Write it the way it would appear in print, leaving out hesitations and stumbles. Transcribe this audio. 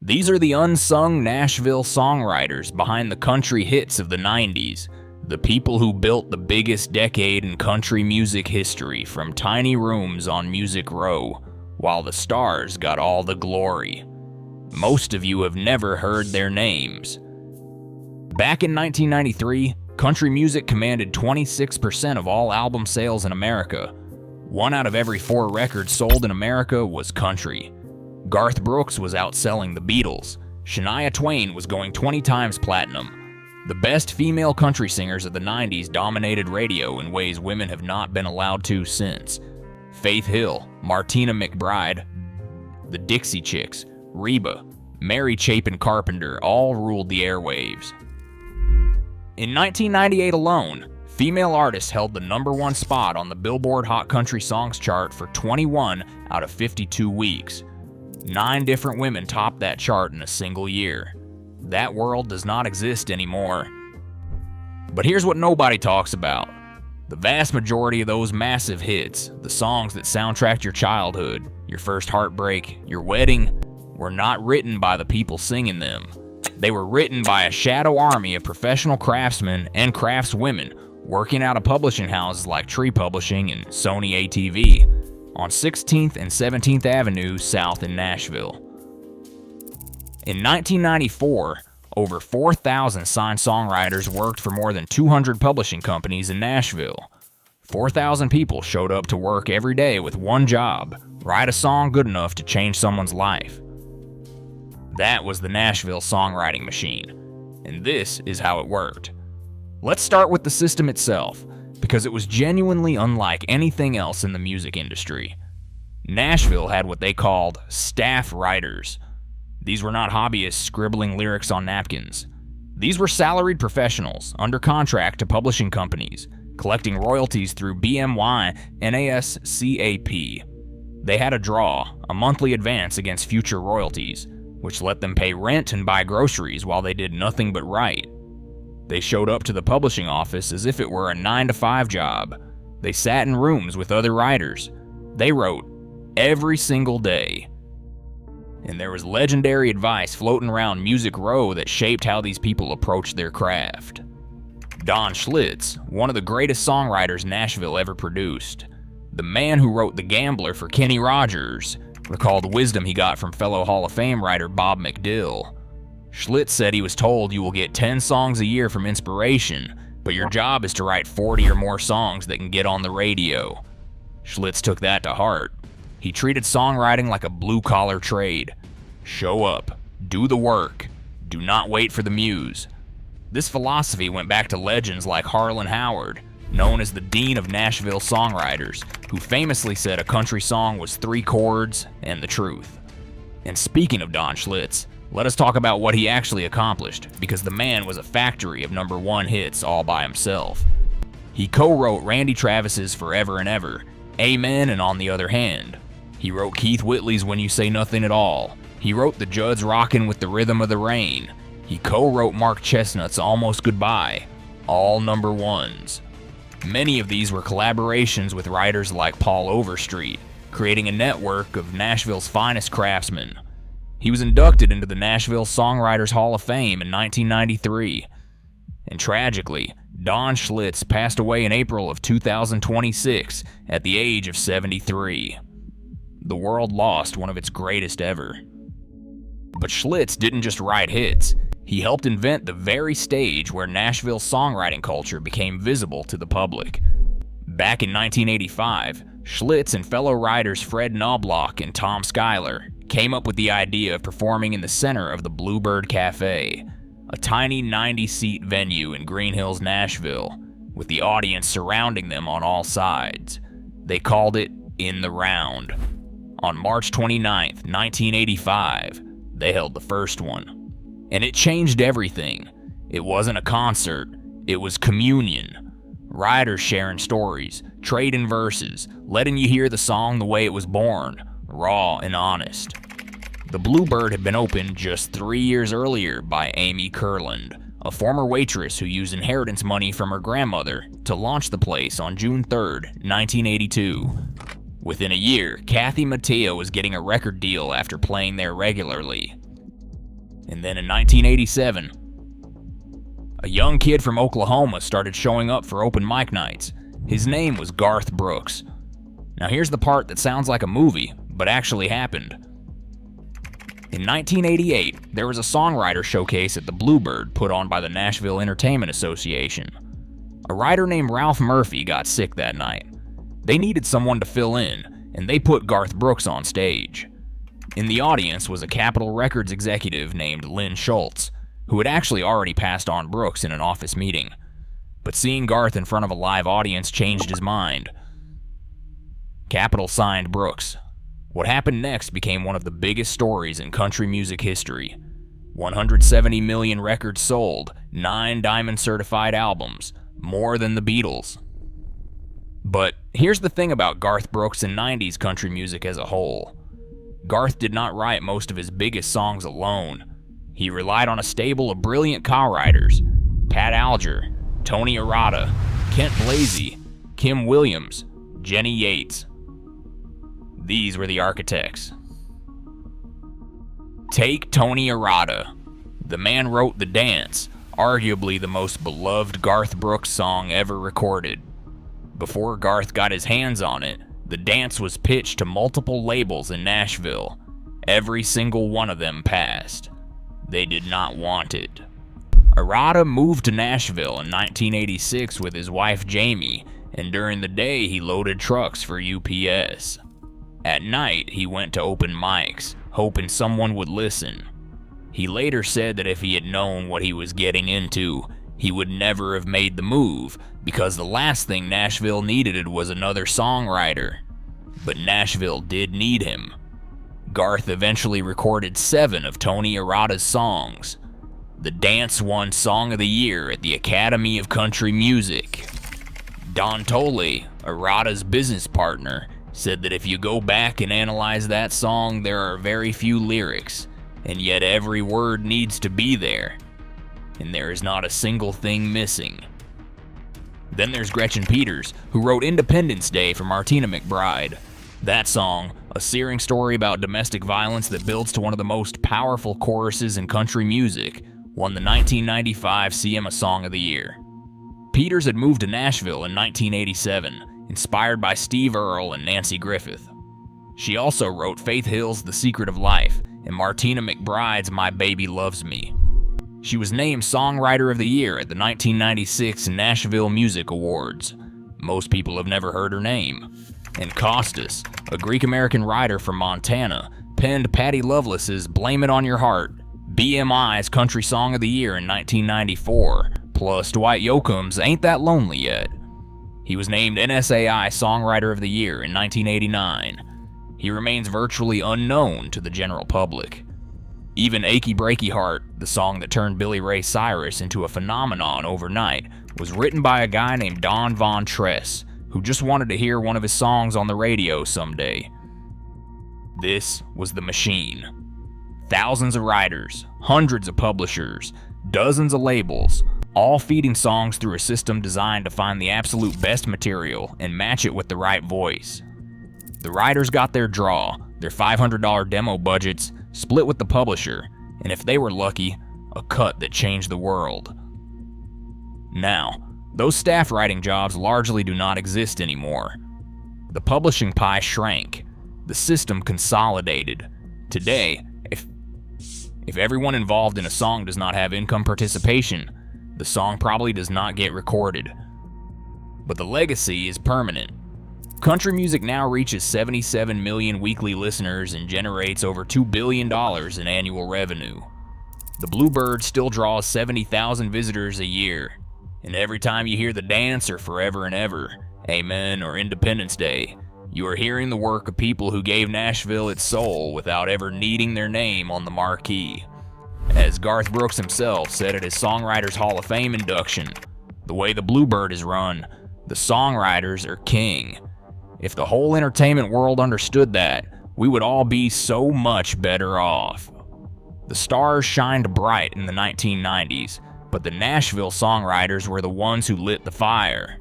These are the unsung Nashville songwriters behind the country hits of the 90s, the people who built the biggest decade in country music history from tiny rooms on Music Row, while the stars got all the glory. Most of you have never heard their names. Back in 1993, country music commanded 26% of all album sales in America. 1 out of every 4 records sold in America was country. Garth Brooks was outselling the Beatles. Shania Twain was going 20 times platinum. The best female country singers of the 90s dominated radio in ways women have not been allowed to since. Faith Hill, Martina McBride, the Dixie Chicks, Reba, Mary Chapin Carpenter all ruled the airwaves. In 1998 alone, female artists held the #1 spot on the Billboard Hot Country Songs chart for 21 out of 52 weeks. 9 different women topped that chart in a single year. That world does not exist anymore. But here's what nobody talks about. The vast majority of those massive hits, the songs that soundtracked your childhood, your first heartbreak, your wedding, were not written by the people singing them. They were written by a shadow army of professional craftsmen and craftswomen working out of publishing houses like Tree Publishing and Sony ATV on 16th and 17th Avenue South in Nashville. In 1994, over 4,000 signed songwriters worked for more than 200 publishing companies in Nashville. 4,000 people showed up to work every day with one job: write a song good enough to change someone's life. That was the Nashville songwriting machine, and this is how it worked. Let's start with the system itself, because it was genuinely unlike anything else in the music industry. Nashville had what they called staff writers. These were not hobbyists scribbling lyrics on napkins. These were salaried professionals under contract to publishing companies, collecting royalties through BMY NASCAP. They had a draw, a monthly advance against future royalties, which let them pay rent and buy groceries while they did nothing but write. They showed up to the publishing office as if it were a 9-to-5 job. They sat in rooms with other writers. They wrote every single day. And there was legendary advice floating around Music Row that shaped how these people approached their craft. Don Schlitz, one of the greatest songwriters Nashville ever produced, the man who wrote The Gambler for Kenny Rogers, recalled the wisdom he got from fellow Hall of Fame writer Bob McDill. Schlitz said he was told you will get 10 songs a year from inspiration, but your job is to write 40 or more songs that can get on the radio. Schlitz took that to heart. He treated songwriting like a blue-collar trade. Show up, do the work, do not wait for the muse. This philosophy went back to legends like Harlan Howard, known as the Dean of Nashville songwriters, who famously said a country song was 3 chords and the truth. And speaking of Don Schlitz, let us talk about what he actually accomplished, because the man was a factory of #1 hits all by himself. He co-wrote Randy Travis's Forever and Ever, Amen and On the Other Hand. He wrote Keith Whitley's When You Say Nothing at All. He wrote the Judds Rockin' with the Rhythm of the Rain. He co-wrote Mark Chestnut's Almost Goodbye, all #1s. Many of these were collaborations with writers like Paul Overstreet, creating a network of Nashville's finest craftsmen. He was inducted into the Nashville Songwriters Hall of Fame in 1993. And tragically, Don Schlitz passed away in April of 2026 at the age of 73. The world lost one of its greatest ever. But Schlitz didn't just write hits. He helped invent the very stage where Nashville songwriting culture became visible to the public. Back in 1985, Schlitz and fellow writers Fred Knobloch and Tom Schuyler came up with the idea of performing in the center of the Bluebird Cafe, a tiny 90-seat venue in Green Hills, Nashville, with the audience surrounding them on all sides. They called it In the Round. On March 29, 1985, they held the first one. And it changed everything. It wasn't a concert, it was communion. Writers sharing stories, trading verses, letting you hear the song the way it was born, raw and honest. The Bluebird had been opened just 3 years earlier by Amy Kurland, a former waitress who used inheritance money from her grandmother to launch the place on June 3, 1982. Within a year, Kathy Mattea was getting a record deal after playing there regularly. And then in 1987, a young kid from Oklahoma started showing up for open mic nights. His name was Garth Brooks. Now here's the part that sounds like a movie, but actually happened. In 1988, there was a songwriter showcase at the Bluebird put on by the Nashville Entertainment Association. A writer named Ralph Murphy got sick that night. They needed someone to fill in, and they put Garth Brooks on stage. In the audience was a Capitol Records executive named Lynn Schlitz, who had actually already passed on Brooks in an office meeting. But seeing Garth in front of a live audience changed his mind. Capitol signed Brooks. What happened next became one of the biggest stories in country music history. 170 million records sold, 9 diamond-certified albums, more than the Beatles. But here's the thing about Garth Brooks and 90s country music as a whole. Garth did not write most of his biggest songs alone. He relied on a stable of brilliant co-writers: Pat Alger, Tony Arata, Kent Blasey, Kim Williams, Jenny Yates. These were the architects. Take Tony Arata. The man wrote The Dance, arguably the most beloved Garth Brooks song ever recorded. Before Garth got his hands on it, The Dance was pitched to multiple labels in Nashville. Every single one of them passed. They did not want it. Arata moved to Nashville in 1986 with his wife Jamie, and during the day he loaded trucks for UPS. At night, he went to open mics, hoping someone would listen. He later said that if he had known what he was getting into, he would never have made the move, because the last thing Nashville needed was another songwriter. But Nashville did need him. Garth eventually recorded 7 of Tony Arata's songs. The Dance won Song of the Year at the Academy of Country Music. Don Tolle, Arata's business partner, said that if you go back and analyze that song, there are very few lyrics, and yet every word needs to be there, and there is not a single thing missing. Then there's Gretchen Peters, who wrote Independence Day for Martina McBride. That song, a searing story about domestic violence that builds to one of the most powerful choruses in country music, won the 1995 CMA Song of the Year. Peters had moved to Nashville in 1987, inspired by Steve Earle and Nancy Griffith. She also wrote Faith Hill's The Secret of Life and Martina McBride's My Baby Loves Me. She was named Songwriter of the Year at the 1996 Nashville Music Awards. Most people have never heard her name. And Costas, a Greek-American writer from Montana, penned Patty Loveless's Blame It On Your Heart, BMI's Country Song of the Year in 1994, plus Dwight Yoakam's Ain't That Lonely Yet. He was named NSAI Songwriter of the Year in 1989. He remains virtually unknown to the general public. Even Achy Breaky Heart, the song that turned Billy Ray Cyrus into a phenomenon overnight, was written by a guy named Don Von Tress, who just wanted to hear one of his songs on the radio someday. This was the machine. Thousands of writers, hundreds of publishers, dozens of labels, all feeding songs through a system designed to find the absolute best material and match it with the right voice. The writers got their draw, their $500 demo budgets, split with the publisher, and if they were lucky, a cut that changed the world. Now, those staff writing jobs largely do not exist anymore. The publishing pie shrank. The system consolidated. Today, if everyone involved in a song does not have income participation, the song probably does not get recorded. But the legacy is permanent. Country music now reaches 77 million weekly listeners and generates over $2 billion in annual revenue. The Bluebird still draws 70,000 visitors a year. And every time you hear The Dance or Forever and Ever, Amen, or Independence Day, you are hearing the work of people who gave Nashville its soul without ever needing their name on the marquee. As Garth Brooks himself said at his Songwriters Hall of Fame induction, the way the Bluebird is run, the songwriters are king. If the whole entertainment world understood that, we would all be so much better off. The stars shined bright in the 1990s, but the Nashville songwriters were the ones who lit the fire.